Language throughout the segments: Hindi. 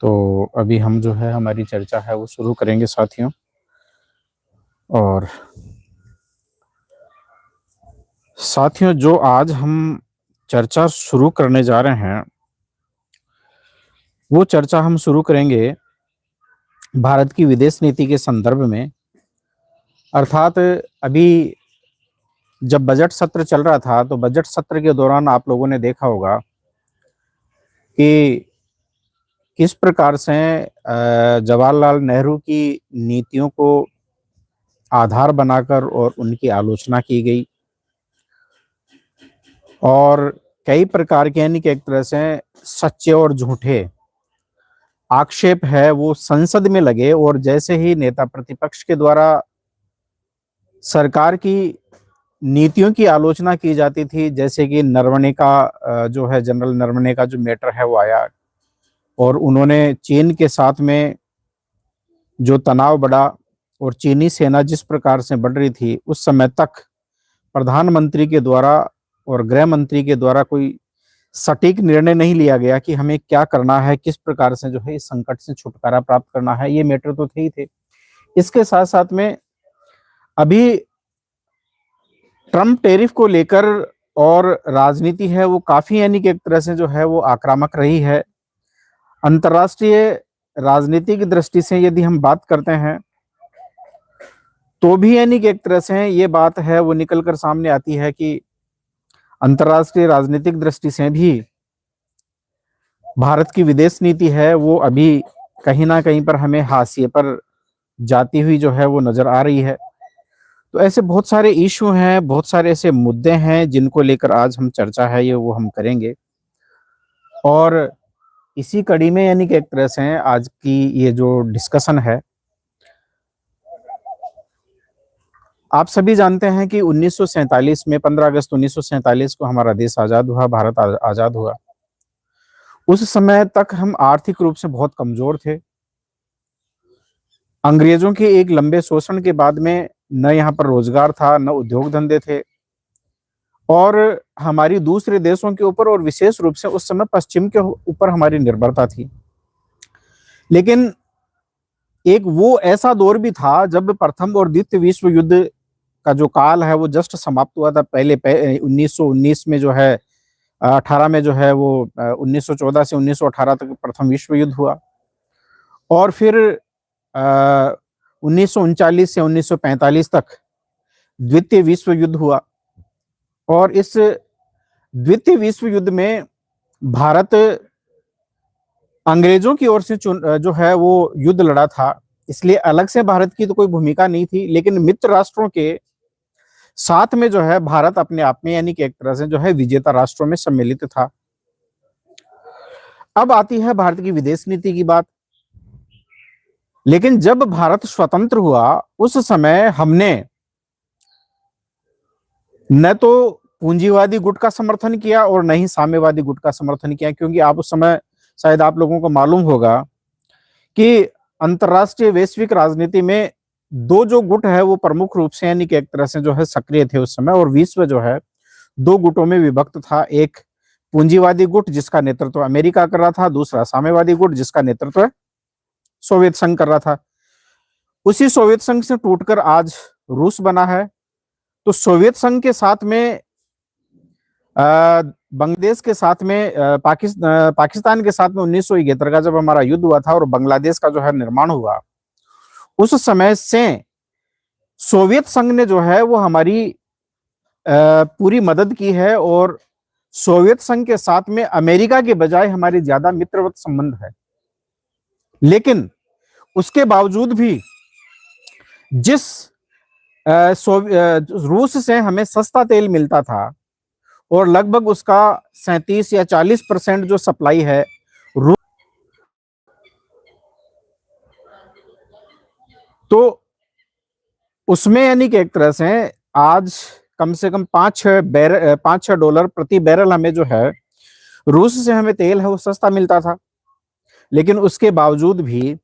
तो अभी हम जो है हमारी चर्चा है वो शुरू करेंगे साथियों। और साथियों, जो आज हम चर्चा शुरू करने जा रहे हैं, वो चर्चा हम शुरू करेंगे भारत की विदेश नीति के संदर्भ में। अर्थात अभी जब बजट सत्र चल रहा था, तो बजट सत्र के दौरान आप लोगों ने देखा होगा कि किस प्रकार से जवाहरलाल नेहरू की नीतियों को आधार बनाकर और उनकी आलोचना की गई, और कई प्रकार के यानी कि एक तरह से सच्चे और झूठे आक्षेप है वो संसद में लगे। और जैसे ही नेता प्रतिपक्ष के द्वारा सरकार की नीतियों की आलोचना की जाती थी, जैसे कि नरवणे का जो है जनरल नरवणे का जो मैटर है वो आया, और उन्होंने चीन के साथ में जो तनाव बढ़ा और चीनी सेना जिस प्रकार से बढ़ रही थी, उस समय तक प्रधानमंत्री के द्वारा और गृह मंत्री के द्वारा कोई सटीक निर्णय नहीं लिया गया कि हमें क्या करना है, किस प्रकार से जो है इस संकट से छुटकारा प्राप्त करना है। ये मैटर तो थे ही थे। इसके साथ साथ में अभी ट्रम्प टैरिफ को लेकर और राजनीति है वो काफी यानी कि एक तरह से जो है वो आक्रामक रही है। अंतर्राष्ट्रीय राजनीति की दृष्टि से यदि हम बात करते हैं, तो भी यानी कि एक तरह से ये बात है वो निकल कर सामने आती है कि अंतर्राष्ट्रीय राजनीतिक दृष्टि से भी भारत की विदेश नीति है वो अभी कहीं ना कहीं पर हमें हाशिए पर जाती हुई जो है वो नजर आ रही है। तो ऐसे बहुत सारे इशू हैं, बहुत सारे ऐसे मुद्दे हैं जिनको लेकर आज हम चर्चा है ये वो हम करेंगे। और इसी कड़ी में यानी कि एक तरह से आज की ये जो डिस्कशन है, आप सभी जानते हैं कि 1947 में 15 अगस्त 1947 को हमारा देश आजाद हुआ, भारत आजाद हुआ। उस समय तक हम आर्थिक रूप से बहुत कमजोर थे। अंग्रेजों के एक लंबे शोषण के बाद में न यहाँ पर रोजगार था, न उद्योग धंधे थे, और हमारी दूसरे देशों के ऊपर और विशेष रूप से उस समय पश्चिम के ऊपर हमारी निर्भरता थी। लेकिन एक वो ऐसा दौर भी था जब प्रथम और द्वितीय विश्व युद्ध का जो काल है वो जस्ट समाप्त हुआ था। पहले 1919 में जो है 18 में जो है वो 1914 से 1918 तक प्रथम विश्व युद्ध हुआ, और फिर 1939 से 1945 तक द्वितीय विश्व युद्ध हुआ। और इस द्वितीय विश्व युद्ध में भारत अंग्रेजों की ओर से जो है वो युद्ध लड़ा था, इसलिए अलग से भारत की तो कोई भूमिका नहीं थी। लेकिन मित्र राष्ट्रों के साथ में जो है भारत अपने आप में यानी कि एक तरह से जो है विजेता राष्ट्रों में सम्मिलित था। अब आती है भारत की विदेश नीति की बात। लेकिन जब भारत स्वतंत्र हुआ उस समय हमने न तो पूंजीवादी गुट का समर्थन किया और न ही साम्यवादी गुट का समर्थन किया, क्योंकि आप उस समय शायद आप लोगों को मालूम होगा कि अंतरराष्ट्रीय वैश्विक राजनीति में दो जो गुट है वो प्रमुख रूप से यानी कि एक तरह से जो है सक्रिय थे उस समय, और विश्व जो है दो गुटों में विभक्त था। एक पूंजीवादी गुट जिसका नेतृत्व अमेरिका कर रहा था, दूसरा साम्यवादी गुट जिसका नेतृत्व सोवियत संघ कर रहा था। उसी सोवियत संघ से टूटकर आज रूस बना है। तो सोवियत संघ के साथ में बांग्लादेश के साथ में पाकिस्तान के साथ में 1971 का जब हमारा युद्ध हुआ था और बांग्लादेश का जो है निर्माण हुआ, उस समय से सोवियत संघ ने जो है वो हमारी पूरी मदद की है, और सोवियत संघ के साथ में अमेरिका के बजाय हमारी ज्यादा मित्रवत संबंध है। लेकिन उसके बावजूद भी जिस रूस से हमें सस्ता तेल मिलता था और लगभग उसका 37 या 40% जो सप्लाई है रूस, तो उसमें यानी कि एक तरह से आज कम से कम 5-6 डॉलर प्रति बैरल हमें जो है रूस से हमें तेल है वो सस्ता मिलता था। लेकिन उसके बावजूद भी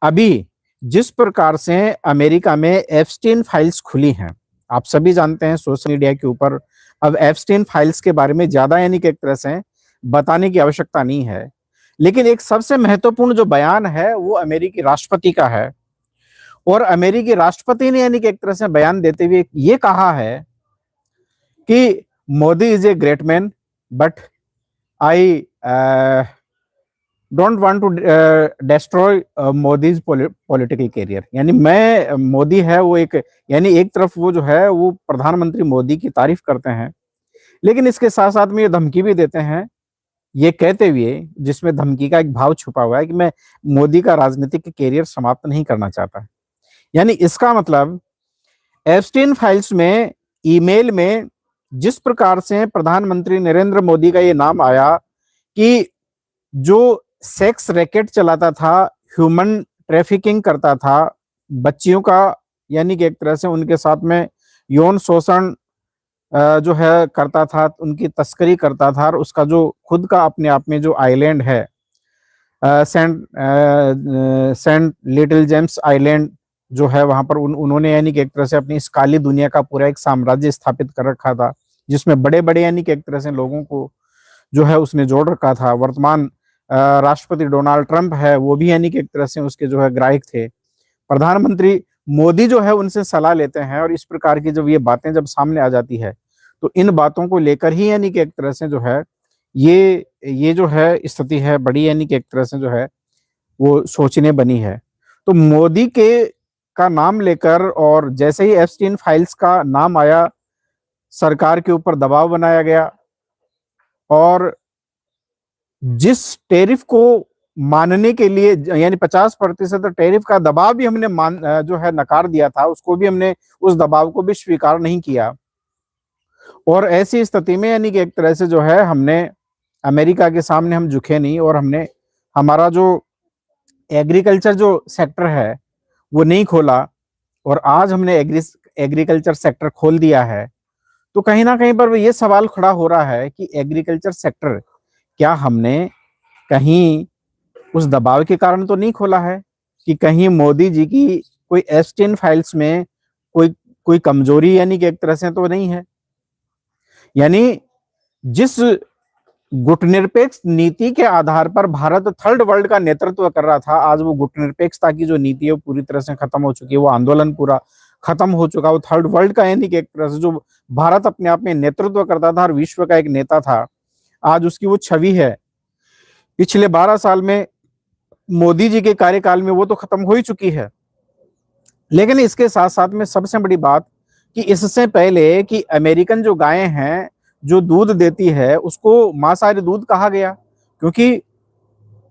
अभी जिस प्रकार से अमेरिका में एप्स्टीन फाइल्स खुली हैं, आप सभी जानते हैं सोशल मीडिया के ऊपर। अब एप्स्टीन फाइल्स के बारे में ज्यादा यानी कि एक तरह से बताने की आवश्यकता नहीं है, लेकिन एक सबसे महत्वपूर्ण जो बयान है वो अमेरिकी राष्ट्रपति का है, और अमेरिकी राष्ट्रपति ने यानी कि एक तरह से बयान देते हुए ये कहा है कि Modi is a great man, but I don't want to destroy Modi's political career. यानी मैं मोदी है वो एक, यानी एक तरफ वो जो है वो प्रधानमंत्री मोदी की तारीफ करते हैं, लेकिन इसके साथ साथ में ये धमकी भी देते हैं, ये कहते हुए, जिसमें धमकी का एक भाव छुपा हुआ है, कि मैं मोदी का राजनीतिक कैरियर समाप्त नहीं करना चाहता। यानी इसका मतलब एप्स्टीन फाइल्स में, ईमेल में जिस प्रकार से प्रधानमंत्री नरेंद्र मोदी का ये नाम आया कि जो सेक्स रैकेट चलाता था, ह्यूमन ट्रैफिकिंग करता था, बच्चियों का यानी कि एक तरह से उनके साथ में यौन शोषण जो है करता था, उनकी तस्करी करता था, और उसका जो खुद का अपने आप में जो आइलैंड है, सेंट लिटिल जेम्स आइलैंड जो है, वहां पर उन्होंने यानी कि एक तरह से अपनी इस काली दुनिया का पूरा एक साम्राज्य स्थापित कर रखा था, जिसमें बड़े बड़े यानी कि एक तरह से लोगों को जो है उसने जोड़ रखा था। वर्तमान राष्ट्रपति डोनाल्ड ट्रंप है, वो भी यानी कि एक तरह से उसके जो है ग्राहक थे। प्रधानमंत्री मोदी जो है उनसे सलाह लेते हैं, और इस प्रकार की जब ये बातें जब सामने आ जाती है, तो इन बातों को लेकर ही यानी कि एक तरह से जो है ये जो है स्थिति है बड़ी यानी कि एक तरह से जो है वो सोचने बनी है। तो मोदी के का नाम लेकर, और जैसे ही एप्स्टीन फाइल्स का नाम आया, सरकार के ऊपर दबाव बनाया गया, और जिस टैरिफ को मानने के लिए यानी 50% टैरिफ का दबाव भी हमने जो है नकार दिया था, उसको भी हमने, उस दबाव को भी स्वीकार नहीं किया। और ऐसी स्थिति में यानी कि एक तरह से जो है हमने अमेरिका के सामने हम झुके नहीं, और हमने हमारा जो एग्रीकल्चर जो सेक्टर है वो नहीं खोला, और आज हमने एग्रीकल्चर सेक्टर खोल दिया है। तो कहीं ना कहीं पर ये सवाल खड़ा हो रहा है कि एग्रीकल्चर सेक्टर क्या हमने कहीं उस दबाव के कारण तो नहीं खोला है, कि कहीं मोदी जी की कोई एप्स्टीन फाइल्स में कोई कोई कमजोरी यानी कि एक तरह से तो नहीं है। यानी जिस गुटनिरपेक्ष नीति के आधार पर भारत थर्ड वर्ल्ड का नेतृत्व कर रहा था, आज वो गुटनिरपेक्षता की जो नीति है वो पूरी तरह से खत्म हो चुकी है, वो आंदोलन पूरा खत्म हो चुका। वो थर्ड वर्ल्ड का यानी कि एक तरह से जो भारत अपने आप में नेतृत्व करता था और विश्व का एक नेता था, आज उसकी वो छवि है पिछले 12 साल में मोदी जी के कार्यकाल में वो तो खत्म हो ही चुकी है। लेकिन इसके साथ साथ में सबसे बड़ी बात कि इससे पहले कि अमेरिकन जो गायें हैं जो दूध देती है उसको मांसाहारी दूध कहा गया, क्योंकि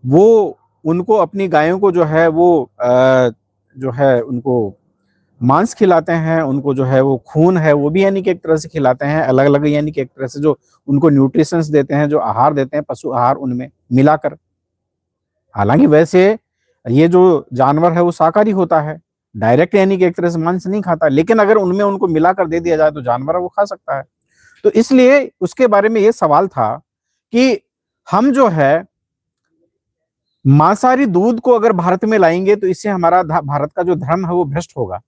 वो उनको अपनी गायों को जो है वो जो है उनको मांस खिलाते हैं, उनको जो है वो खून है वो भी यानी कि एक तरह से खिलाते हैं, अलग अलग यानी कि एक तरह से जो उनको न्यूट्रिशंस देते हैं, जो आहार देते हैं, पशु आहार उनमें मिलाकर। हालांकि वैसे ये जो जानवर है वो शाकाहारी होता है, डायरेक्ट यानी कि एक तरह से मांस नहीं खाता, लेकिन अगर उनमें उनको मिलाकर दे दिया जाए तो जानवर वो खा सकता है। तो इसलिए उसके बारे में ये सवाल था कि हम जो है मांसाहारी दूध को अगर भारत में लाएंगे तो इससे हमारा भारत का जो धर्म है वो भ्रष्ट होगा।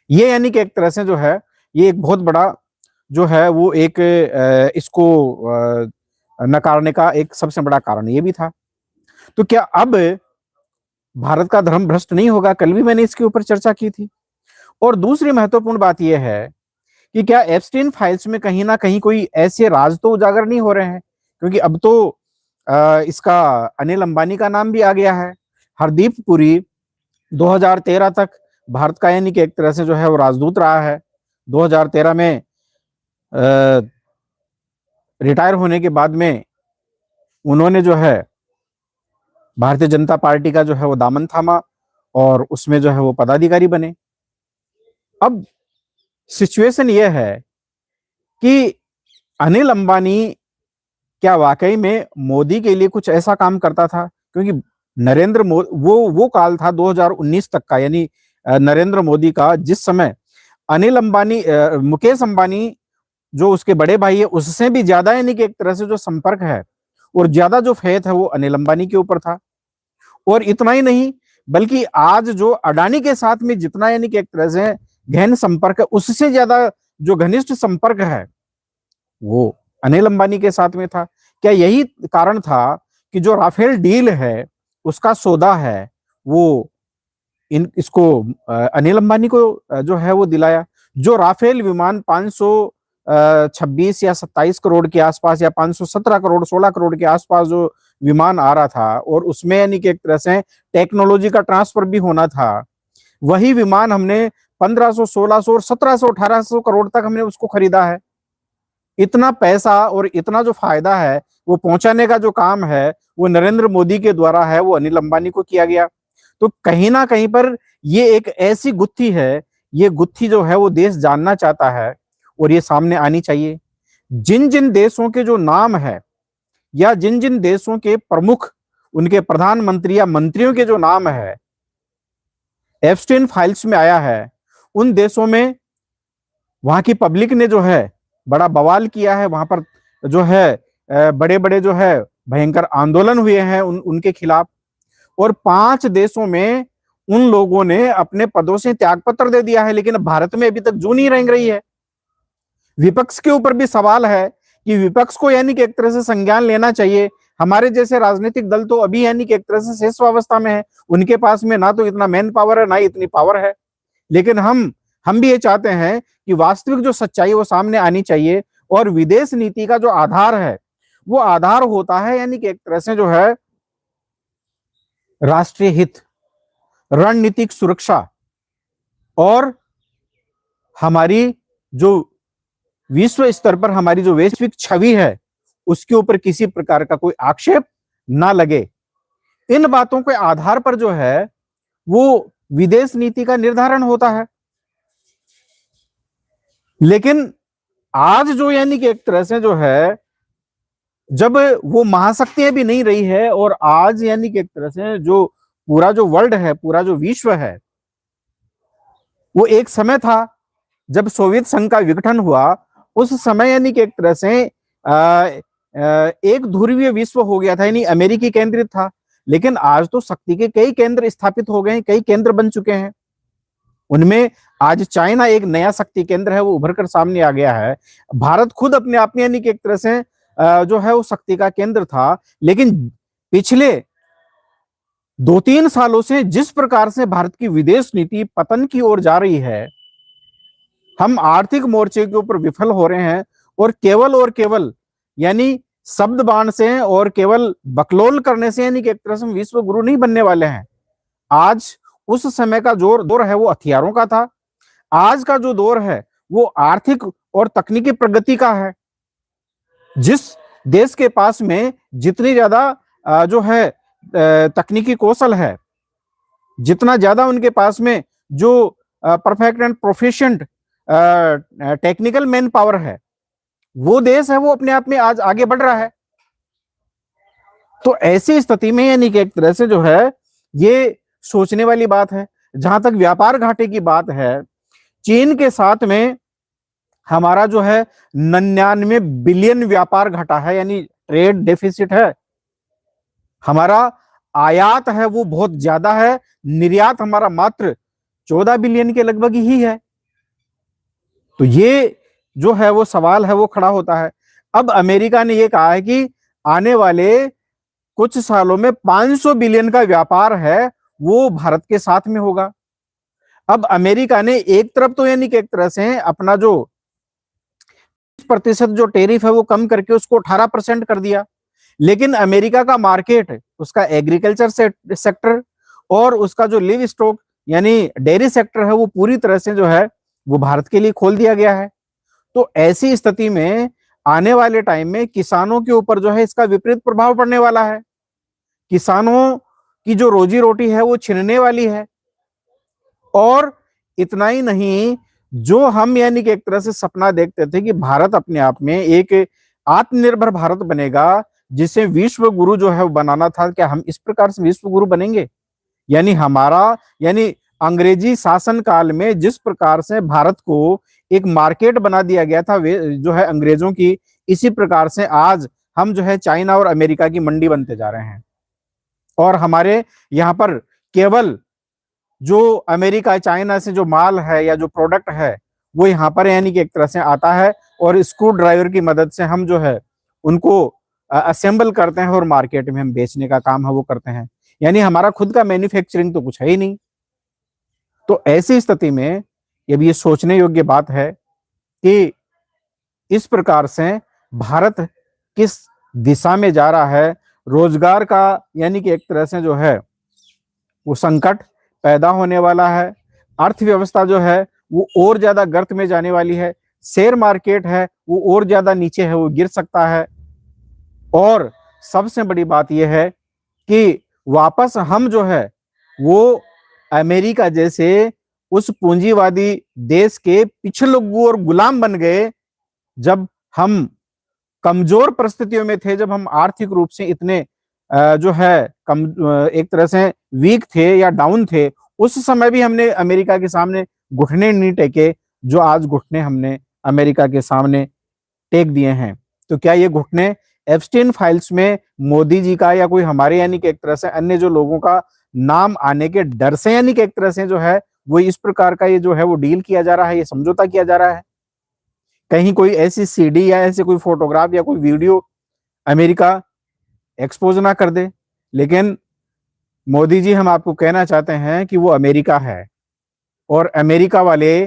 ये यानी कि एक तरह से जो है ये एक बहुत बड़ा जो है वो एक इसको नकारने का एक सबसे बड़ा कारण ये भी था। तो क्या अब भारत का धर्म भ्रष्ट नहीं होगा? कल भी मैंने इसके ऊपर चर्चा की थी। और दूसरी महत्वपूर्ण बात यह है कि क्या एप्स्टीन फाइल्स में कहीं ना कहीं कोई ऐसे राज तो उजागर नहीं हो रहे हैं, क्योंकि अब तो इसका अनिल अंबानी का नाम भी आ गया है। हरदीप पुरी 2013 तक भारत का यानी कि एक तरह से जो है वो राजदूत रहा है। 2013 में रिटायर होने के बाद में उन्होंने जो है भारतीय जनता पार्टी का जो है वो दामन थामा और उसमें जो है वो पदाधिकारी बने। अब सिचुएशन ये है कि अनिल अंबानी क्या वाकई में मोदी के लिए कुछ ऐसा काम करता था? क्योंकि नरेंद्र मोदी वो काल था 2019 तक का, यानी नरेंद्र मोदी का, जिस समय अनिल अंबानी मुकेश अंबानी जो उसके बड़े भाई है उससे भी ज्यादा यानी कि एक तरह से जो संपर्क है और ज्यादा जो फेथ है वो अनिल अंबानी के ऊपर था। और इतना ही नहीं बल्कि आज जो अडानी के साथ में जितना यानी कि एक तरह से गहन संपर्क है उससे ज्यादा जो घनिष्ठ संपर्क है वो अनिल अंबानी के साथ में था। क्या यही कारण था कि जो राफेल डील है उसका सौदा है वो इसको अनिल अंबानी को जो है वो दिलाया। जो राफेल विमान 526 या 27 करोड़ के आसपास या 517 करोड़ 16 करोड़ के आसपास जो विमान आ रहा था और उसमें यानी कि एक तरह से टेक्नोलॉजी का ट्रांसफर भी होना था, वही विमान हमने 1500 1600 और 1700 1800 करोड़ तक हमने उसको खरीदा है। इतना पैसा और इतना जो फायदा है वो पहुंचाने का जो काम है वो नरेंद्र मोदी के द्वारा है, वो अनिल अंबानी को किया गया। तो कहीं ना कहीं पर ये एक ऐसी गुत्थी है, ये गुत्थी जो है वो देश जानना चाहता है और ये सामने आनी चाहिए। जिन जिन देशों के जो नाम है या जिन जिन देशों के प्रमुख, उनके प्रधानमंत्री या मंत्रियों के जो नाम है एप्स्टीन फाइल्स में आया है, उन देशों में वहां की पब्लिक ने जो है बड़ा बवाल किया है। वहां पर जो है बड़े बड़े जो है भयंकर आंदोलन हुए हैं उनके खिलाफ। और 5 देशों में उन लोगों ने अपने पदों से त्यागपत्र दे दिया है, लेकिन भारत में अभी तक जू नहीं रेंग रही है। विपक्ष के ऊपर भी सवाल है कि विपक्ष को यानी कि एक तरह से संज्ञान लेना चाहिए। हमारे जैसे राजनीतिक दल तो अभी यानी कि एक तरह से शेषावस्था में है, उनके पास में ना तो इतना मैन पावर है ना इतनी पावर है। लेकिन हम भी ये चाहते हैं कि वास्तविक जो सच्चाई है वो सामने आनी चाहिए। और विदेश नीति का जो आधार है वो आधार होता है यानी कि एक तरह से जो है राष्ट्रीय हित, रणनीतिक सुरक्षा और हमारी जो विश्व स्तर पर हमारी जो वैश्विक छवि है उसके ऊपर किसी प्रकार का कोई आक्षेप ना लगे। इन बातों के आधार पर जो है वो विदेश नीति का निर्धारण होता है। लेकिन आज जो यानी कि एक तरह से जो है जब वो महाशक्तियां भी नहीं रही है और आज यानी कि एक तरह से जो पूरा जो वर्ल्ड है, पूरा जो विश्व है, वो एक समय था जब सोवियत संघ का विघटन हुआ, उस समय यानी कि एक तरह से एक ध्रुवीय विश्व हो गया था, यानी अमेरिकी केंद्रित था। लेकिन आज तो शक्ति के कई केंद्र स्थापित हो गए हैं, कई केंद्र बन चुके हैं। उनमें आज चाइना एक नया शक्ति केंद्र है, वो उभर कर सामने आ गया है। भारत खुद अपने आप में यानी कि एक तरह से जो है वो शक्ति का केंद्र था। लेकिन पिछले 2-3 सालों से जिस प्रकार से भारत की विदेश नीति पतन की ओर जा रही है, हम आर्थिक मोर्चे के ऊपर विफल हो रहे हैं और केवल यानी शब्द बाण से और केवल बकलोल करने से यानी कि एक तरह से हम विश्व गुरु नहीं बनने वाले हैं। आज उस समय का दौर है वो हथियारों का था। आज का जो दौर है वो आर्थिक और तकनीकी प्रगति का है। जिस देश के पास में जितनी ज्यादा जो है तकनीकी कौशल है, जितना ज्यादा उनके पास में जो perfect and proficient technical man power है, वो देश है वो अपने आप में आज आगे बढ़ रहा है। तो ऐसी स्थिति में यानी कि एक तरह से जो है ये सोचने वाली बात है। जहां तक व्यापार घाटे की बात है, चीन के साथ में हमारा जो है 99 बिलियन व्यापार घटा है, यानी ट्रेड डेफिसिट है। हमारा आयात है वो बहुत ज्यादा है, निर्यात हमारा मात्र 14 बिलियन के लगभग ही है। तो ये जो है वो सवाल है वो खड़ा होता है। अब अमेरिका ने ये कहा है कि आने वाले कुछ सालों में 500 बिलियन का व्यापार है वो भारत के साथ में होगा। अब अमेरिका ने एक तरफ तो यानी कि एक तरह से अपना जो 20% जो टेरिफ है वो कम करके उसको 18% कर दिया। लेकिन अमेरिका का मार्केट, उसका एग्रीकल्चर सेक्टर और उसका जो लिव स्टॉक यानी डेयरी सेक्टर है वो पूरी तरह से जो है वो भारत के लिए खोल दिया गया है। तो ऐसी स्थिति में आने वाले टाइम में किसानों के ऊपर जो है इसका विपरीत प्रभाव पड़ने वाला है। किसानों की जो रोजी रोटी है वो छिनने वाली है। और इतना ही नहीं, जो हम यानी कि एक तरह से सपना देखते थे कि भारत अपने आप में एक आत्मनिर्भर भारत बनेगा, जिसे विश्व गुरु जो है वो बनाना था, क्या हम इस प्रकार से विश्व गुरु बनेंगे? यानी हमारा यानी अंग्रेजी शासन काल में जिस प्रकार से भारत को एक मार्केट बना दिया गया था वे जो है अंग्रेजों की, इसी प्रकार से आज हम जो है चाइना और अमेरिका की मंडी बनते जा रहे हैं। और हमारे यहाँ पर केवल जो अमेरिका चाइना से जो माल है या जो प्रोडक्ट है वो यहाँ पर यानी कि एक तरह से आता है और स्क्रू ड्राइवर की मदद से हम जो है उनको असेंबल करते हैं और मार्केट में हम बेचने का काम है वो करते हैं, यानी हमारा खुद का मैन्युफैक्चरिंग तो कुछ है ही नहीं। तो ऐसी स्थिति में अब ये सोचने योग्य बात है कि इस प्रकार से भारत किस दिशा में जा रहा है। रोजगार का यानी कि एक तरह से जो है वो संकट पैदा होने वाला है, अर्थव्यवस्था जो है वो और ज्यादा गर्त में जाने वाली है, शेयर मार्केट है वो और ज्यादा नीचे है, वो गिर सकता है। और सबसे बड़ी बात यह है कि वापस हम जो है वो अमेरिका जैसे उस पूंजीवादी देश के पिछलग्गू और गुलाम बन गए, जब हम कमजोर परिस्थितियों में थे, जब हम आर्थिक रूप से इतने जो है कम एक तरह से वीक थे या डाउन थे, उस समय भी हमने अमेरिका के सामने घुटने नहीं टेके, जो आज घुटने हमने अमेरिका के सामने टेक दिए हैं। तो क्या ये घुटने एप्स्टीन फाइल्स में मोदी जी का या कोई हमारे यानी कि एक तरह से अन्य जो लोगों का नाम आने के डर से यानी कि एक तरह से जो है वो इस प्रकार का ये जो है वो डील किया जा रहा है, ये समझौता किया जा रहा है? कहीं कोई ऐसी सीडी या ऐसे कोई फोटोग्राफ या कोई वीडियो अमेरिका एक्सपोज ना कर दे। लेकिन मोदी जी, हम आपको कहना चाहते हैं कि वो अमेरिका है, और अमेरिका वाले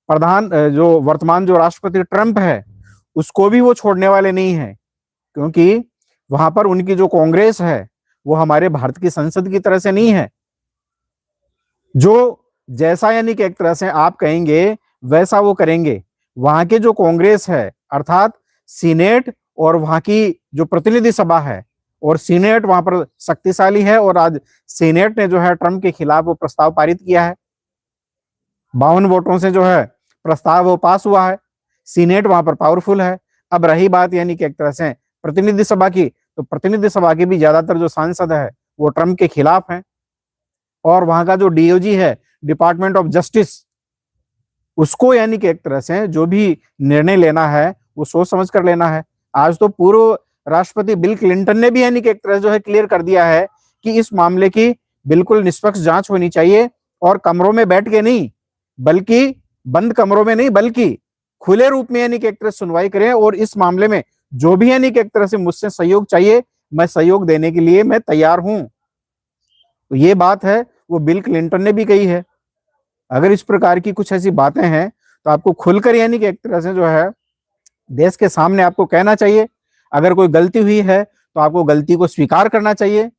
प्रधान जो वर्तमान जो राष्ट्रपति ट्रंप है उसको भी वो छोड़ने वाले नहीं है, क्योंकि वहां पर उनकी जो कांग्रेस है वो हमारे भारत की संसद की तरह से नहीं है। जो जैसा यानी कि एक तरह से आप कहेंगे वैसा वो करेंगे। वहां के जो कांग्रेस है अर्थात सीनेट और वहां की जो प्रतिनिधि सभा है, और सीनेट वहां पर शक्तिशाली है, और आज सीनेट ने जो है ट्रंप के खिलाफ वो प्रस्ताव पारित किया है। 52 वोटों से जो है प्रस्ताव वो पास हुआ है। सीनेट वहां पर पावरफुल है। अब रही बात यानी कि एक तरह से प्रतिनिधि सभा की, तो प्रतिनिधि सभा के भी ज्यादातर जो सांसद है वो ट्रंप के खिलाफ हैं, और वहां का जो डीओजी है, डिपार्टमेंट ऑफ जस्टिस, उसको यानी कि एक तरह से जो भी निर्णय लेना है वो सोच समझ कर लेना है। आज तो पूर्व राष्ट्रपति बिल क्लिंटन ने भी यानी कि एक तरह जो है क्लियर कर दिया है कि इस मामले की बिल्कुल निष्पक्ष जांच होनी चाहिए, और कमरों में बैठ के नहीं, बल्कि बंद कमरों में नहीं, बल्कि खुले रूप में यानी कि एक तरह सुनवाई करें, और इस मामले में जो भी यानी कि एक तरह से मुझसे सहयोग चाहिए, मैं सहयोग देने के लिए मैं तैयार हूं। तो ये बात है वो बिल क्लिंटन ने भी कही है। अगर इस प्रकार की कुछ ऐसी बातें हैं तो आपको खुलकर यानी कि एक तरह से जो है देश के सामने आपको कहना चाहिए। अगर कोई गलती हुई है तो आपको गलती को स्वीकार करना चाहिए।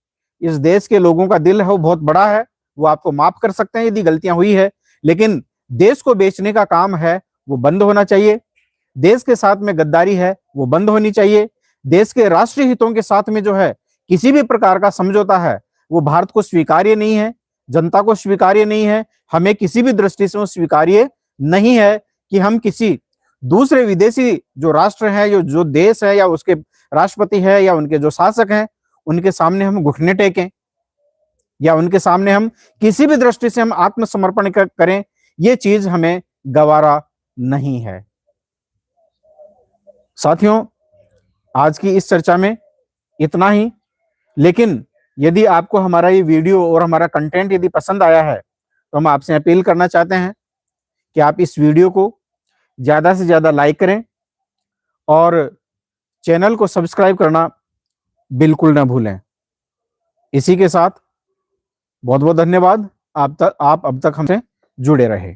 इस देश के लोगों का दिल है वो बहुत बड़ा है, वो आपको माफ कर सकते हैं यदि गलतियां हुई है, लेकिन देश को बेचने का काम है वो बंद होना चाहिए। देश के साथ में गद्दारी है वो बंद होनी चाहिए। देश के राष्ट्रीय हितों के साथ में जो है किसी भी प्रकार का समझौता है वो भारत को स्वीकार्य नहीं है, जनता को स्वीकार्य नहीं है, हमें किसी भी दृष्टि से वो स्वीकार्य नहीं है कि हम किसी दूसरे विदेशी जो राष्ट्र है, जो देश है, या उसके राष्ट्रपति है, या उनके जो शासक हैं, उनके सामने हम घुटने टेकें, या उनके सामने हम किसी भी दृष्टि से हम आत्मसमर्पण करें। ये चीज हमें गवारा नहीं है। साथियों, आज की इस चर्चा में इतना ही। लेकिन यदि आपको हमारा ये वीडियो और हमारा कंटेंट यदि पसंद आया है तो हम आपसे अपील करना चाहते हैं कि आप इस वीडियो को ज्यादा से ज्यादा लाइक करें, और चैनल को सब्सक्राइब करना बिल्कुल ना भूलें। इसी के साथ बहुत बहुत धन्यवाद। आप अब तक हमसे जुड़े रहे।